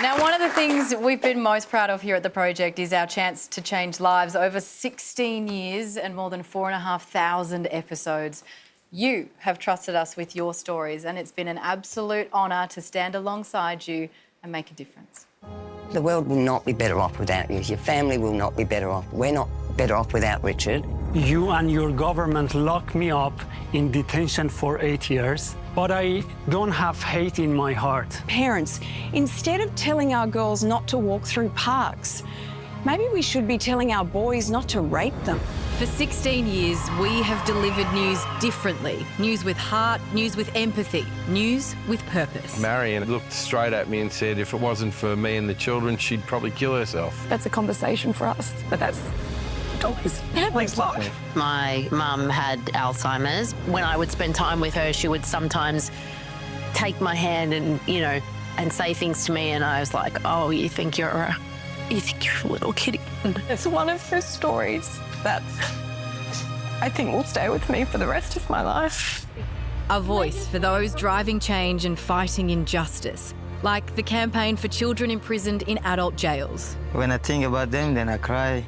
Now, one of the things we've been most proud of here at the project is our chance to change lives. Over 16 years and more than 4,500 episodes. You have trusted us with your stories, and it's been an absolute honour to stand alongside you and make a difference. The world will not be better off without you. Your family will not be better off. We're not better off without Richard. You and your government locked me up in detention for 8 years, but I don't have hate in my heart. Parents, instead of telling our girls not to walk through parks, maybe we should be telling our boys not to rape them. For 16 years, we have delivered news differently. News with heart, news with empathy, news with purpose. Marion looked straight at me and said if it wasn't for me and the children, she'd probably kill herself. That's a conversation for us, but that's always family's life. My mum had Alzheimer's. When I would spend time with her, she would sometimes take my hand and, and say things to me, and I was like, oh, you think you're a little kitty. It's one of those stories that I think will stay with me for the rest of my life. A voice for those driving change and fighting injustice, like the campaign for children imprisoned in adult jails. When I think about them, then I cry.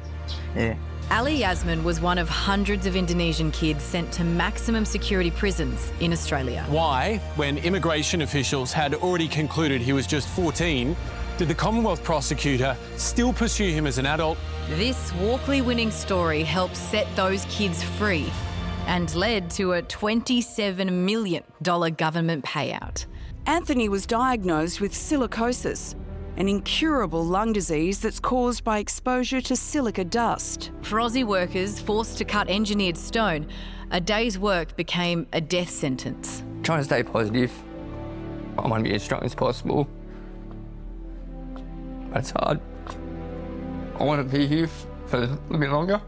Yeah. Ali Yasmin was one of hundreds of Indonesian kids sent to maximum security prisons in Australia. Why, when immigration officials had already concluded he was just 14, did the Commonwealth prosecutor still pursue him as an adult? This Walkley-winning story helped set those kids free and led to a $27 million government payout. Anthony was diagnosed with silicosis, an incurable lung disease that's caused by exposure to silica dust. For Aussie workers forced to cut engineered stone, a day's work became a death sentence. Trying to stay positive. I want to be as strong as possible. It's hard. I want to be here for a little bit longer.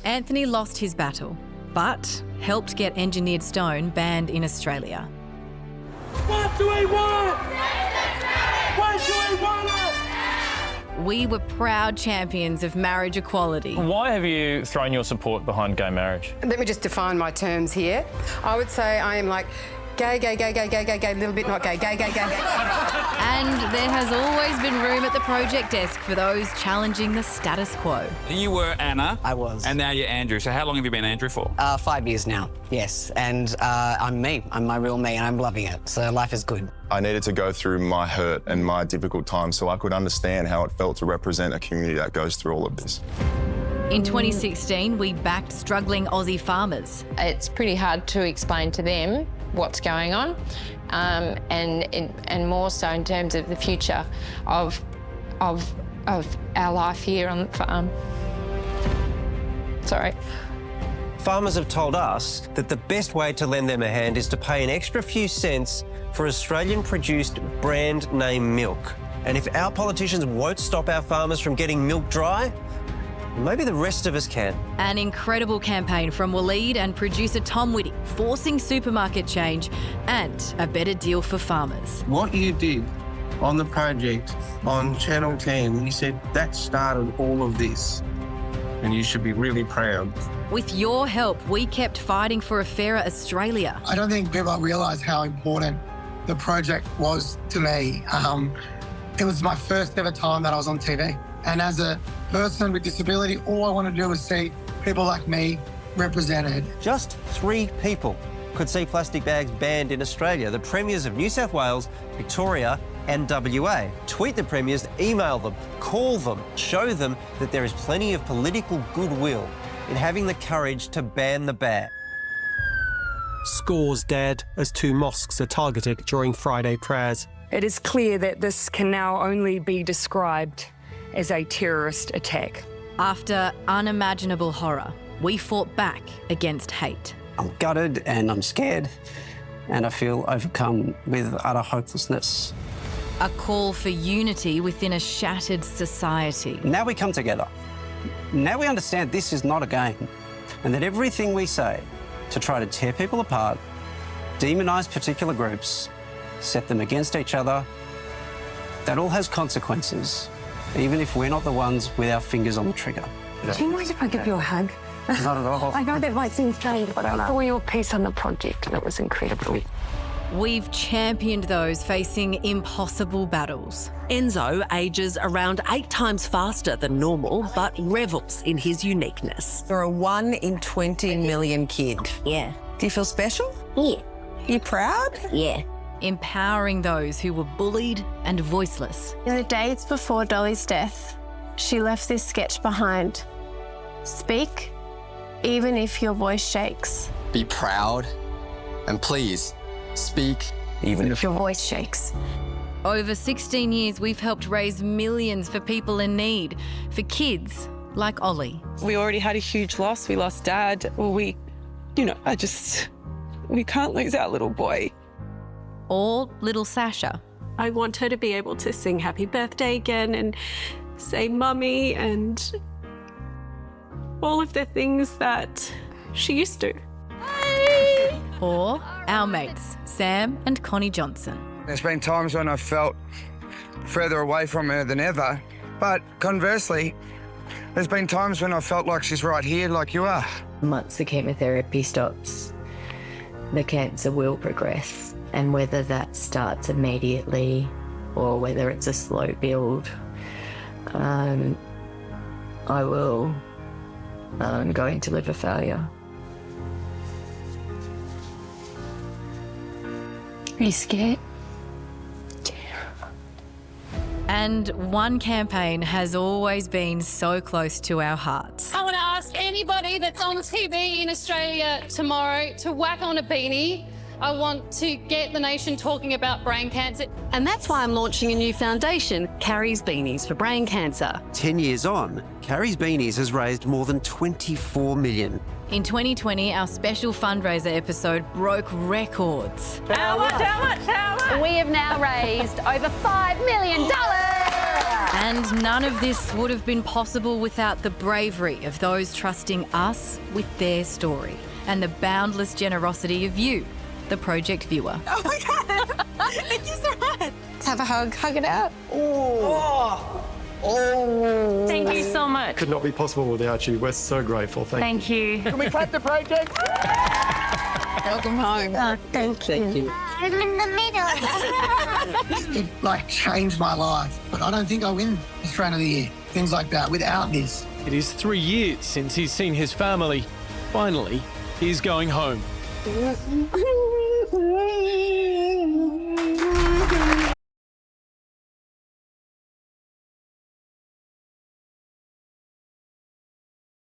Anthony lost his battle, but helped get engineered stone banned in Australia. What do we want? What do we want? We were proud champions of marriage equality. Why have you thrown your support behind gay marriage? Let me just define my terms here. I would say I am like gay, a little bit not gay, gay. And there has always been room at the project desk for those challenging the status quo. You were Anna. I was. And now you're Andrew. So how long have you been Andrew for? 5 years now, yes. And I'm me. I'm my real me, and I'm loving it. So life is good. I needed to go through my hurt and my difficult times so I could understand how it felt to represent a community that goes through all of this. In 2016, we backed struggling Aussie farmers. It's pretty hard to explain to them what's going on, and more so in terms of the future of our life here on the farm. Sorry. Farmers have told us that the best way to lend them a hand is to pay an extra few cents for Australian-produced brand name milk. And if our politicians won't stop our farmers from getting milk dry, maybe the rest of us can. An incredible campaign from Waleed and producer Tom Whitty, forcing supermarket change and a better deal for farmers. What you did on the project on Channel 10, you said that started all of this, and you should be really proud. With your help, we kept fighting for a fairer Australia. I don't think people realise how important the project was to me. It was my first ever time that I was on TV. And as a person with disability, all I want to do is see people like me represented. Just 3 people could see plastic bags banned in Australia. The premiers of New South Wales, Victoria and WA. Tweet the premiers, email them, call them, show them that there is plenty of political goodwill in having the courage to ban the ban. Scores dead as 2 mosques are targeted during Friday prayers. It is clear that this can now only be described as a terrorist attack. After unimaginable horror, we fought back against hate. I'm gutted and I'm scared, and I feel overcome with utter hopelessness. A call for unity within a shattered society. Now we come together. Now we understand this is not a game, and that everything we say to try to tear people apart, demonise particular groups, set them against each other, that all has consequences, even if we're not the ones with our fingers on the trigger. Do you mind if I give you a hug? Not at all. I know that might seem strange, but I saw your piece on the project and it was incredible. We've championed those facing impossible battles. Enzo ages around 8 times faster than normal, but revels in his uniqueness. You're a 1 in 20 million kid. Yeah. Do you feel special? Yeah. You proud? Yeah. Empowering those who were bullied and voiceless. In the days before Dolly's death, she left this sketch behind. Speak, even if your voice shakes. Be proud, and please, speak even if your voice shakes. Over 16 years, we've helped raise millions for people in need, for kids like Ollie. We already had a huge loss. We lost Dad. Well, we can't lose our little boy. Or little Sasha. I want her to be able to sing happy birthday again and say mummy and all of the things that she used to. Or our mates, Sam and Connie Johnson. There's been times when I've felt further away from her than ever, but conversely, there's been times when I've felt like she's right here, like you are. Once the chemotherapy stops, the cancer will progress, and whether that starts immediately or whether it's a slow build, I will go into liver failure. Are you scared? And one campaign has always been so close to our hearts. I want to ask anybody that's on TV in Australia tomorrow to whack on a beanie. I want to get the nation talking about brain cancer. And that's why I'm launching a new foundation, Carrie's Beanies for Brain Cancer. 10 years on, Carrie's Beanies has raised more than 24 million. In 2020, our special fundraiser episode broke records. How much? We have now raised over $5 million. And none of this would have been possible without the bravery of those trusting us with their story and the boundless generosity of you, the project viewer. Oh my God. Thank you so much. Let's have a hug. Hug it out. Thank you so much. Could not be possible without you. We're so grateful. Thank you. Can we clap the project? Welcome home. Thank you. I'm in the middle. It changed my life, but I don't think I win Australian of the Year. Things like that without this. It is 3 years since he's seen his family. Finally, he's going home.